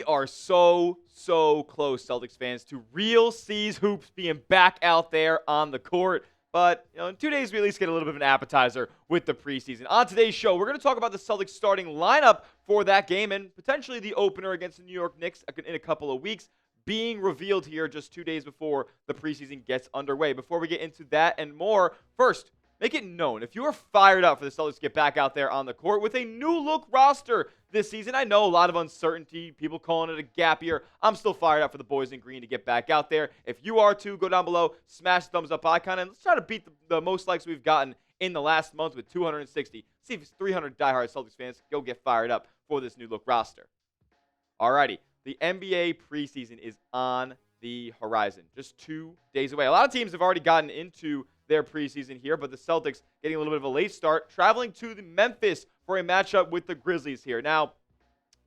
are so close, Celtics fans, to real C's hoops being back out there on the court. But, in 2 days, we at least get a little bit of an appetizer with the preseason. On today's show, we're going to talk about the Celtics starting lineup for that game and potentially the opener against the New York Knicks in a couple of weeks being revealed here just 2 days before the preseason gets underway. Before we get into that and more, first, make it known, if you are fired up for the Celtics to get back out there on the court with a new-look roster this season, I know a lot of uncertainty, people calling it a gap year. I'm still fired up for the boys in green to get back out there. If you are too, go down below, smash the thumbs up icon, and let's try to beat the most likes we've gotten in the last month with 260. See if it's 300 diehard Celtics fans go get fired up for this new-look roster. Alrighty, the NBA preseason is on the horizon, just 2 days away. A lot of teams have already gotten into their preseason here, but the Celtics getting a little bit of a late start, traveling to Memphis for a matchup with the Grizzlies here. Now,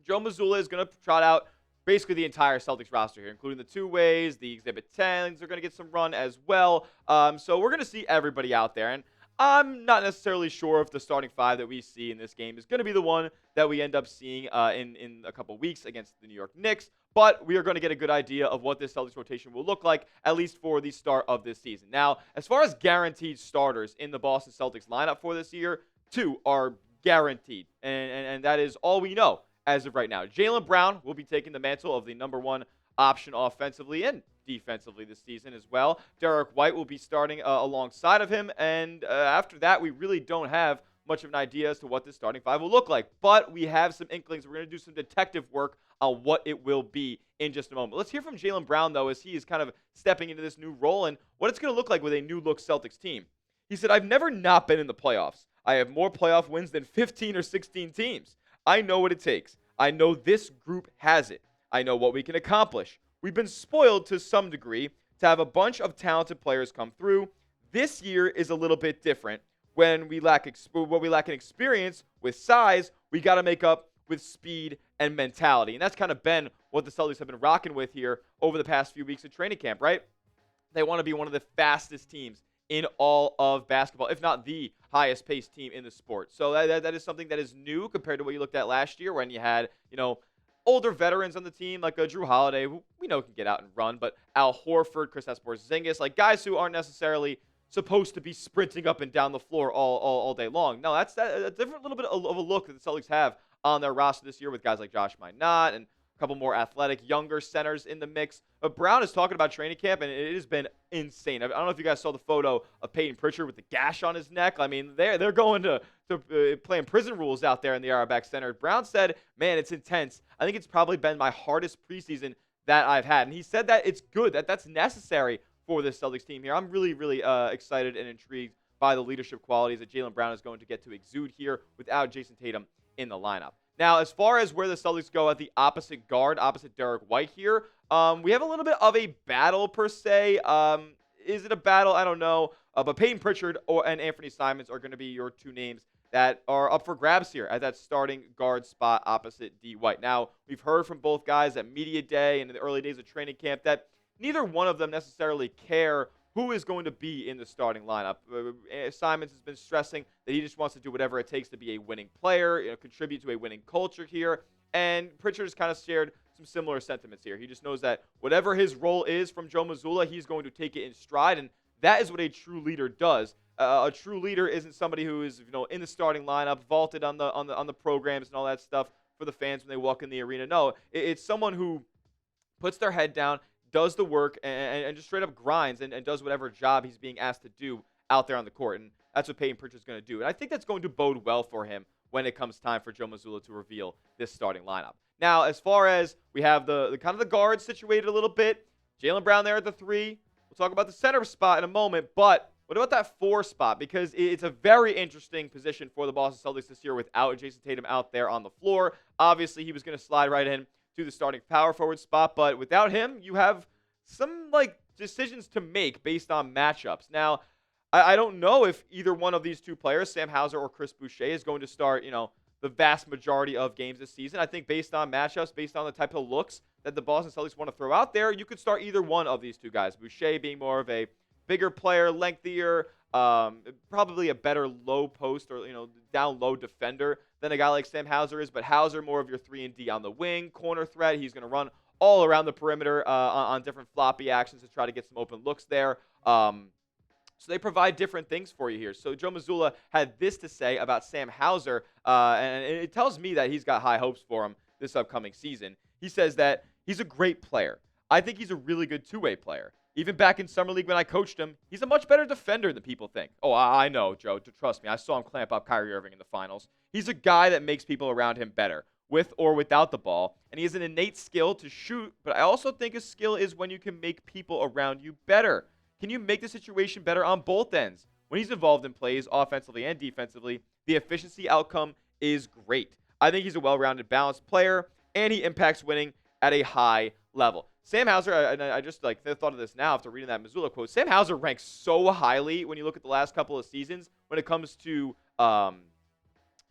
Joe Mazzulla is going to trot out basically the entire Celtics roster here, including the two-ways, the Exhibit 10s are going to get some run as well. So we're going to see everybody out there, and I'm not necessarily sure if the starting five that we see in this game is going to be the one that we end up seeing in a couple weeks against the New York Knicks. But we are going to get a good idea of what this Celtics rotation will look like, at least for the start of this season. Now, as far as guaranteed starters in the Boston Celtics lineup for this year, 2 are guaranteed. And that is all we know as of right now. Jaylen Brown will be taking the mantle of the number 1 option offensively and defensively this season as well. Derrick White will be starting alongside of him. And after that, we really don't have much of an idea as to what this starting five will look like. But we have some inklings. We're going to do some detective work on what it will be in just a moment. Let's hear from Jaylen Brown, though, as he is kind of stepping into this new role and what it's going to look like with a new-look Celtics team. He said, "I've never not been in the playoffs. I have more playoff wins than 15 or 16 teams. I know what it takes. I know this group has it. I know what we can accomplish. We've been spoiled to some degree to have a bunch of talented players come through. This year is a little bit different. When we lack in experience with size, we got to make up with speed and mentality." And that's kind of been what the Celtics have been rocking with here over the past few weeks of training camp, right? They want to be one of the fastest teams in all of basketball, if not the highest-paced team in the sport. So that is something that is new compared to what you looked at last year when you had, older veterans on the team like Drew Holiday, who we know can get out and run, but Al Horford, Kristaps Porzingis, like guys who aren't necessarily supposed to be sprinting up and down the floor all day long. No, that's a different little bit of a look that the Celtics have on their roster this year with guys like Josh Minott and a couple more athletic, younger centers in the mix. But Brown is talking about training camp, and it has been insane. I don't know if you guys saw the photo of Peyton Pritchard with the gash on his neck. I mean, they're going to playing prison rules out there in the Auerbach Center. Brown said, "Man, it's intense. I think it's probably been my hardest preseason that I've had." And he said that it's good, that's necessary for this Celtics team here. I'm really excited and intrigued by the leadership qualities that Jaylen Brown is going to get to exude here without Jason Tatum in the lineup. Now, as far as where the Celtics go at the opposite guard, opposite Derrick White here, we have a little bit of a battle per se. Is it a battle? I don't know. But Peyton Pritchard and Anthony Simons are going to be your 2 names that are up for grabs here at that starting guard spot opposite D. White. Now, we've heard from both guys at Media Day and in the early days of training camp that neither one of them necessarily care who is going to be in the starting lineup. Simons has been stressing that he just wants to do whatever it takes to be a winning player, contribute to a winning culture here. And Pritchard has kind of shared some similar sentiments here. He just knows that whatever his role is from Joe Mazzulla, he's going to take it in stride, and that is what a true leader does. A true leader isn't somebody who is, in the starting lineup, vaulted on the programs and all that stuff for the fans when they walk in the arena. No, it's someone who puts their head down, does the work, and just straight up grinds and does whatever job he's being asked to do out there on the court. And that's what Peyton Pritchard's going to do. And I think that's going to bode well for him when it comes time for Joe Mazzulla to reveal this starting lineup. Now, as far as we have the kind of the guards situated a little bit, Jaylen Brown there at the 3. We'll talk about the center spot in a moment, but what about that 4 spot? Because it's a very interesting position for the Boston Celtics this year without Jason Tatum out there on the floor. Obviously, he was going to slide right in to the starting power forward spot, but without him, you have some decisions to make based on matchups. Now, I don't know if either one of these 2 players, Sam Hauser or Chris Boucher, is going to start, the vast majority of games this season. I think based on matchups, based on the type of looks that the Boston Celtics want to throw out there, you could start either one of these 2 guys. Boucher being more of a bigger player, lengthier, probably a better low post or down low defender than a guy like Sam Hauser is. But Hauser more of your 3-and-D on the wing, corner threat. He's going to run all around the perimeter on different floppy actions to try to get some open looks there. So they provide different things for you here. So Joe Mazzulla had this to say about Sam Hauser, and it tells me that he's got high hopes for him this upcoming season. He says that he's a great player. I think he's a really good two-way player. Even back in Summer League when I coached him, he's a much better defender than people think. Oh, I know, Joe. Trust me. I saw him clamp up Kyrie Irving in the finals. He's a guy that makes people around him better, with or without the ball. And he has an innate skill to shoot, but I also think his skill is when you can make people around you better. Can you make the situation better on both ends? When he's involved in plays, offensively and defensively, the efficiency outcome is great. I think he's a well-rounded, balanced player, and he impacts winning at a high level. Sam Hauser, and I just thought of this now after reading that Mazzulla quote. Sam Hauser ranks so highly when you look at the last couple of seasons when it comes to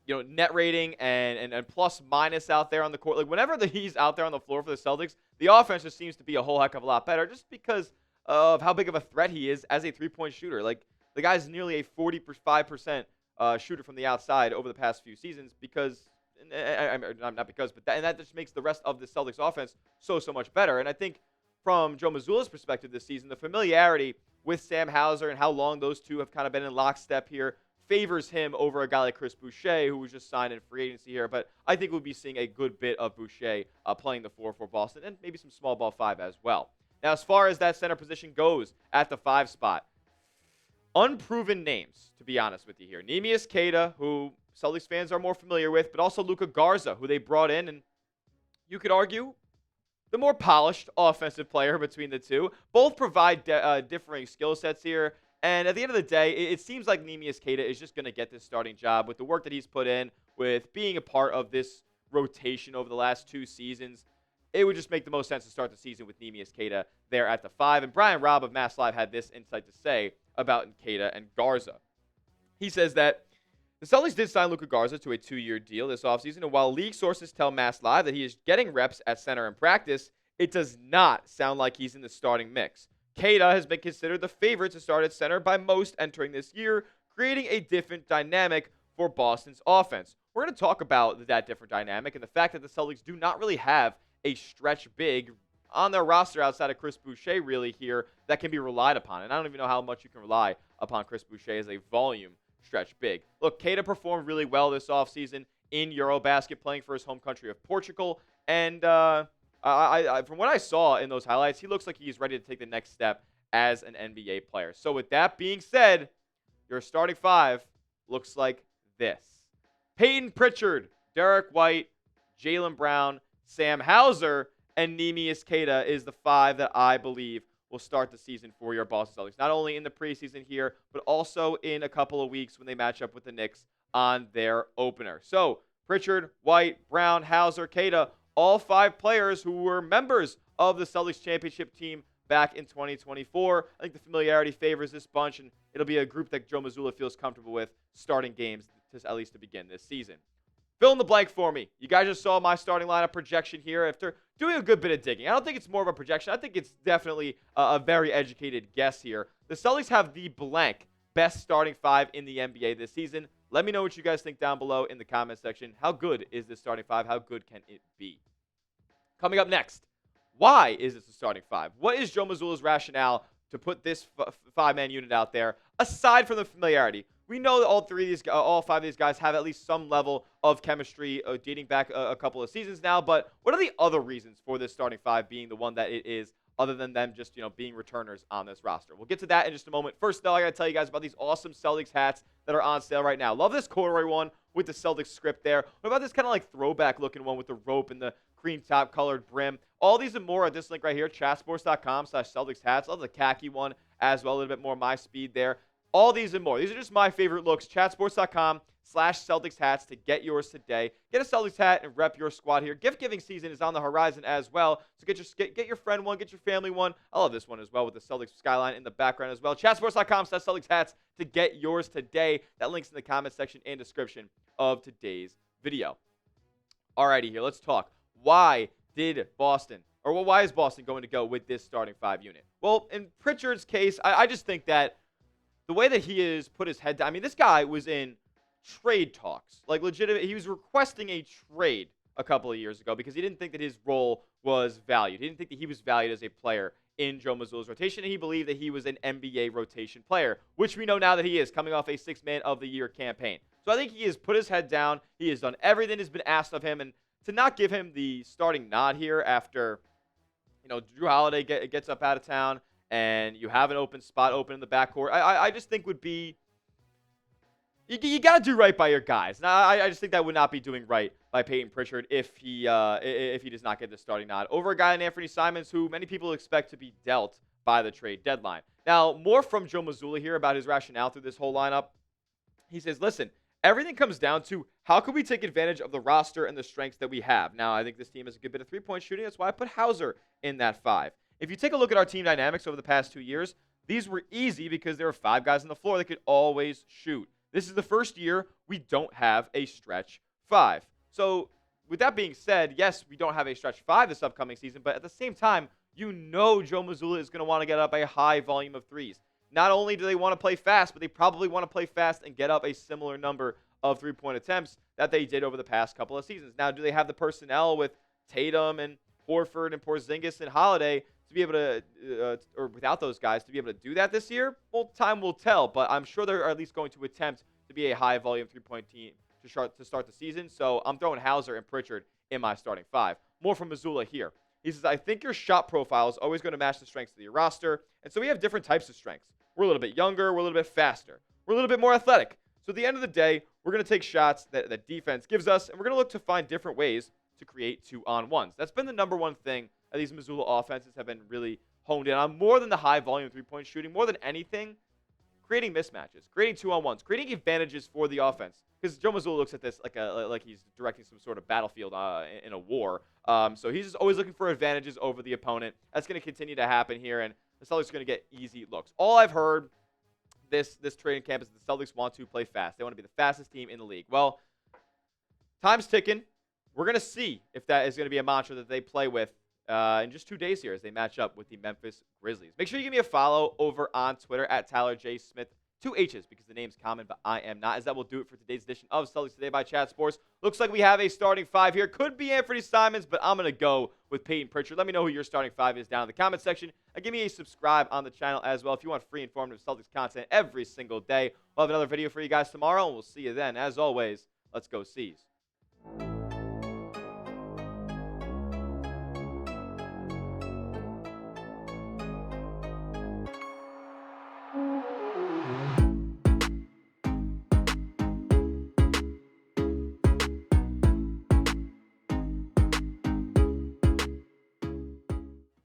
net rating and plus minus out there on the court. Like whenever he's out there on the floor for the Celtics, the offense just seems to be a whole heck of a lot better just because of how big of a threat he is as a three-point shooter. Like the guy's nearly a 45% shooter from the outside over the past few seasons because. Not because, but that just makes the rest of the Celtics offense so much better. And I think from Joe Mazzulla's perspective this season, the familiarity with Sam Hauser and how long those two have kind of been in lockstep here favors him over a guy like Chris Boucher, who was just signed in free agency here. But I think we'll be seeing a good bit of Boucher playing the 4 for Boston and maybe some small ball 5 as well. Now, as far as that center position goes at the 5 spot, unproven names, to be honest with you here. Neemias Queta, who Celtics fans are more familiar with, but also Luka Garza, who they brought in, and you could argue the more polished offensive player between the two. Both provide differing skill sets here, and at the end of the day, it seems like Neemias Queta is just going to get this starting job with the work that he's put in, with being a part of this rotation over the last 2 seasons. It would just make the most sense to start the season with Neemias Queta there at the 5. And Brian Robb of Mass Live had this insight to say about Queta and Garza. He says that the Celtics did sign Luka Garza to a 2-year deal this offseason, and while league sources tell Mass Live that he is getting reps at center in practice, it does not sound like he's in the starting mix. Queta has been considered the favorite to start at center by most entering this year, creating a different dynamic for Boston's offense. We're going to talk about that different dynamic and the fact that the Celtics do not really have a stretch big on their roster outside of Chris Boucher really here that can be relied upon. And I don't even know how much you can rely upon Chris Boucher as a volume stretch big. Look, Queta performed really well this offseason in Eurobasket, playing for his home country of Portugal. And from what I saw in those highlights, he looks like he's ready to take the next step as an NBA player. So with that being said, your starting 5 looks like this. Peyton Pritchard, Derrick White, Jaylen Brown, Sam Hauser, and Neemias Queta is the 5 that I believe will start the season for your Boston Celtics. Not only in the preseason here, but also in a couple of weeks when they match up with the Knicks on their opener. So Pritchard, White, Brown, Hauser, Queta, all 5 players who were members of the Celtics championship team back in 2024. I think the familiarity favors this bunch, and it'll be a group that Joe Mazzulla feels comfortable with starting games, at least to begin this season. Fill in the blank for me. You guys just saw my starting lineup projection here after doing a good bit of digging. I don't think it's more of a projection. I think it's definitely a very educated guess here. The Celtics have the blank best starting 5 in the NBA this season. Let me know what you guys think down below in the comment section. How good is this starting 5? How good can it be? Coming up next, why is this the starting 5? What is Joe Mazzulla's rationale to put this 5-man unit out there, aside from the familiarity? We know that all 5 of these guys have at least some level of chemistry dating back a couple of seasons now, but what are the other reasons for this starting 5 being the one that it is, other than them just, being returners on this roster? We'll get to that in just a moment. First, though, I got to tell you guys about these awesome Celtics hats that are on sale right now. Love this corduroy one with the Celtics script there. What about this kind of like throwback-looking one with the rope and the cream top-colored brim? All these and more at this link right here, chatsports.com/Celtics hats. Love the khaki one as well, a little bit more my speed there. All these and more. These are just my favorite looks. Chatsports.com/Celtics hats to get yours today. Get a Celtics hat and rep your squad here. Gift giving season is on the horizon as well. So get your friend one, get your family one. I love this one as well with the Celtics skyline in the background as well. Chatsports.com/Celtics hats to get yours today. That link's in the comment section and description of today's video. Alrighty, here, let's talk. Why is Boston going to go with this starting 5 unit? Well, in Pritchard's case, I just think that the way that he has put his head down. I mean, this guy was in trade talks, like legitimate. He was requesting a trade a couple of years ago because he didn't think that his role was valued. He didn't think that he was valued as a player in Joe Mazzulla's rotation, and he believed that he was an NBA rotation player, which we know now that he is, coming off a Six-Man of the Year campaign. So I think he has put his head down. He has done everything that's been asked of him, and to not give him the starting nod here after, Drew Holiday gets up out of town and you have an open spot open in the backcourt, I just think would be, you got to do right by your guys. Now, I just think that would not be doing right by Peyton Pritchard if he does not get the starting nod over a guy in Anthony Simons, who many people expect to be dealt by the trade deadline. Now, more from Joe Mazzulla here about his rationale through this whole lineup. He says, listen, everything comes down to how can we take advantage of the roster and the strengths that we have. Now, I think this team has a good bit of three-point shooting. That's why I put Hauser in that 5. If you take a look at our team dynamics over the past 2 years, these were easy because there were 5 guys on the floor that could always shoot. This is the first year we don't have a stretch 5. So with that being said, yes, we don't have a stretch 5 this upcoming season, but at the same time, Joe Mazzulla is going to want to get up a high volume of threes. Not only do they want to play fast, but they probably want to play fast and get up a similar number of three-point attempts that they did over the past couple of seasons. Now, do they have the personnel with Tatum and Horford and Porzingis and Holiday to be able to, or without those guys, to be able to do that this year? Well, time will tell, but I'm sure they're at least going to attempt to be a high-volume three-point team to start the season. So I'm throwing Hauser and Pritchard in my starting 5. More from Mazzulla here. He says, I think your shot profile is always going to match the strengths of your roster, and so we have different types of strengths. We're a little bit younger. We're a little bit faster. We're a little bit more athletic. So at the end of the day, we're going to take shots that defense gives us, and we're going to look to find different ways to create 2-on-1s. That's been the number one thing that these Mazzulla offenses have been really honed in on, more than the high-volume three-point shooting, more than anything, creating mismatches, creating 2-on-1s, creating advantages for the offense. Because Joe Mazzulla looks at this like he's directing some sort of battlefield in a war. So he's just always looking for advantages over the opponent. That's going to continue to happen here, and the Celtics are going to get easy looks. All I've heard this training camp is that the Celtics want to play fast. They want to be the fastest team in the league. Well, time's ticking. We're going to see if that is going to be a mantra that they play with in just 2 days here as they match up with the Memphis Grizzlies. Make sure you give me a follow over on Twitter at Tyler J. Smith. 2 H's because the name's common, but I am not. As that will do it for today's edition of Celtics Today by Chat Sports. Looks like we have a starting 5 here. Could be Anthony Simons, but I'm going to go with Peyton Pritchard. Let me know who your starting 5 is down in the comment section. And give me a subscribe on the channel as well if you want free, informative Celtics content every single day. We'll have another video for you guys tomorrow, and we'll see you then. As always, let's go C's.